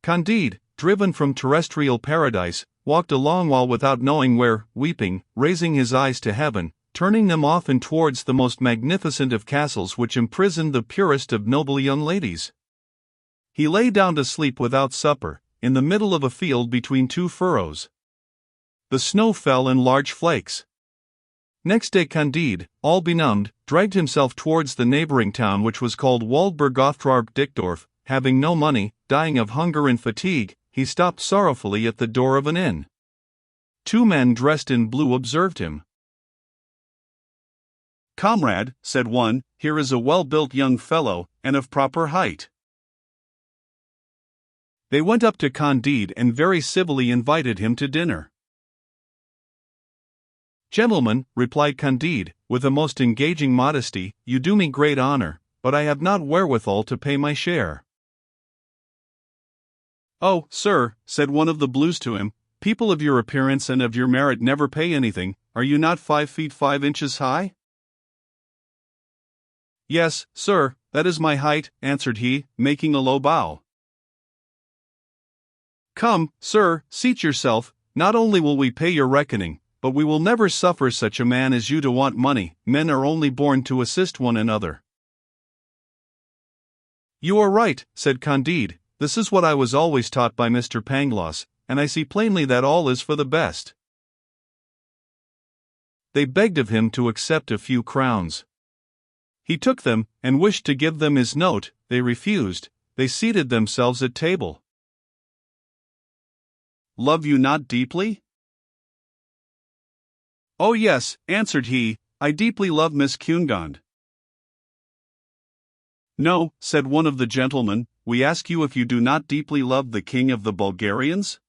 Candide, driven from terrestrial paradise, walked a long while without knowing where, weeping, raising his eyes to heaven, turning them often towards the most magnificent of castles which imprisoned the purest of noble young ladies. He lay down to sleep without supper, in the middle of a field between two furrows. The snow fell in large flakes. Next day Candide, all benumbed, dragged himself towards the neighboring town which was called Waldberg-Othtrarp-Dickdorf. Having no money, dying of hunger and fatigue, he stopped sorrowfully at the door of an inn. Two men dressed in blue observed him. "Comrade," said one, "here is a well-built young fellow, and of proper height." They went up to Candide and very civilly invited him to dinner. "Gentlemen," replied Candide, with a most engaging modesty, "you do me great honor, but I have not wherewithal to pay my share." "Oh, sir," said one of the blues to him, "people of your appearance and of your merit never pay anything. Are you not 5 feet 5 inches high?" "Yes, sir, that is my height," answered he, making a low bow. "Come, sir, seat yourself. Not only will we pay your reckoning, but we will never suffer such a man as you to want money. Men are only born to assist one another." "You are right," said Candide. "This is what I was always taught by Mr. Pangloss, and I see plainly that all is for the best." They begged of him to accept a few crowns. He took them, and wished to give them his note. They refused. They seated themselves at table. "Love you not deeply?" "Oh yes," answered he, "I deeply love Miss Cunegond." "No," said one of the gentlemen, "we ask you if you do not deeply love the king of the Bulgarians?"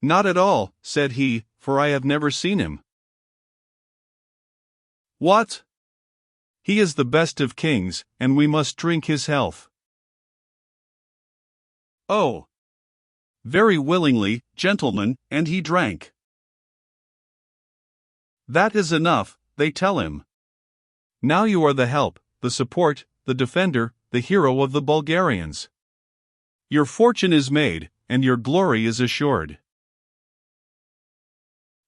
"Not at all," said he, "for I have never seen him." "What? He is the best of kings, and we must drink his health." "Oh, very willingly, gentlemen," and he drank. "That is enough," they tell him. "Now you are the help, the support, the defender, the hero of the Bulgarians. Your fortune is made, and your glory is assured."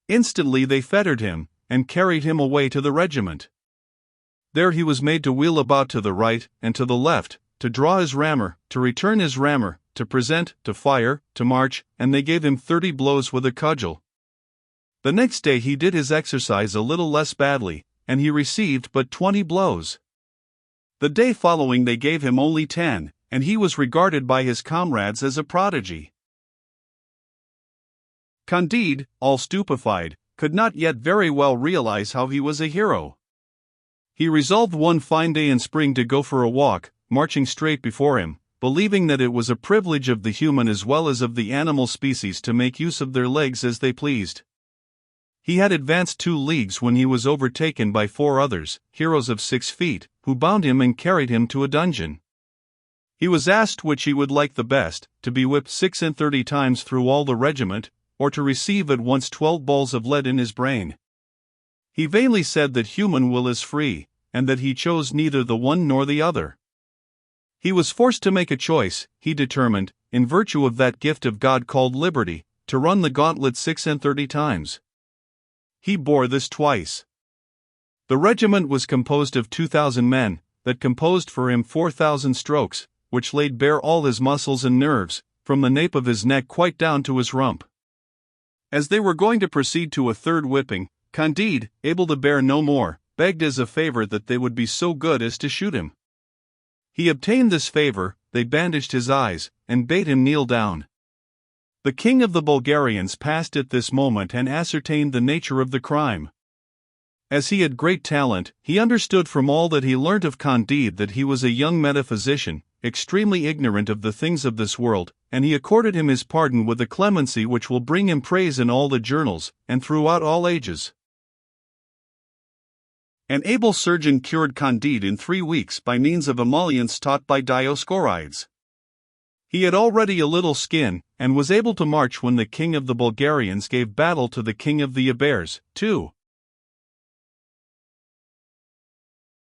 Instantly they fettered him, and carried him away to the regiment. There he was made to wheel about to the right and to the left, to draw his rammer, to return his rammer, to present, to fire, to march, and they gave him 30 blows with a cudgel. The next day he did his exercise a little less badly, and he received but 20 blows. The day following they gave him only 10, and he was regarded by his comrades as a prodigy. Candide, all stupefied, could not yet very well realize how he was a hero. He resolved one fine day in spring to go for a walk, marching straight before him, believing that it was a privilege of the human as well as of the animal species to make use of their legs as they pleased. He had advanced 2 leagues when he was overtaken by 4 others, heroes of 6 feet, who bound him and carried him to a dungeon. He was asked which he would like the best, to be whipped 36 times through all the regiment, or to receive at once 12 balls of lead in his brain. He vainly said that human will is free, and that he chose neither the one nor the other. He was forced to make a choice. He determined, in virtue of that gift of God called liberty, to run the gauntlet 36 times. He bore this twice. The regiment was composed of 2,000 men, that composed for him 4,000 strokes, which laid bare all his muscles and nerves, from the nape of his neck quite down to his rump. As they were going to proceed to a 3rd whipping, Candide, able to bear no more, begged as a favor that they would be so good as to shoot him. He obtained this favor. They bandaged his eyes, and bade him kneel down. The king of the Bulgarians passed at this moment and ascertained the nature of the crime. As he had great talent, he understood from all that he learnt of Candide that he was a young metaphysician, extremely ignorant of the things of this world, and he accorded him his pardon with a clemency which will bring him praise in all the journals, and throughout all ages. An able surgeon cured Candide in 3 weeks by means of emollients taught by Dioscorides. He had already a little skin, and was able to march when the king of the Bulgarians gave battle to the king of the Ibers, too.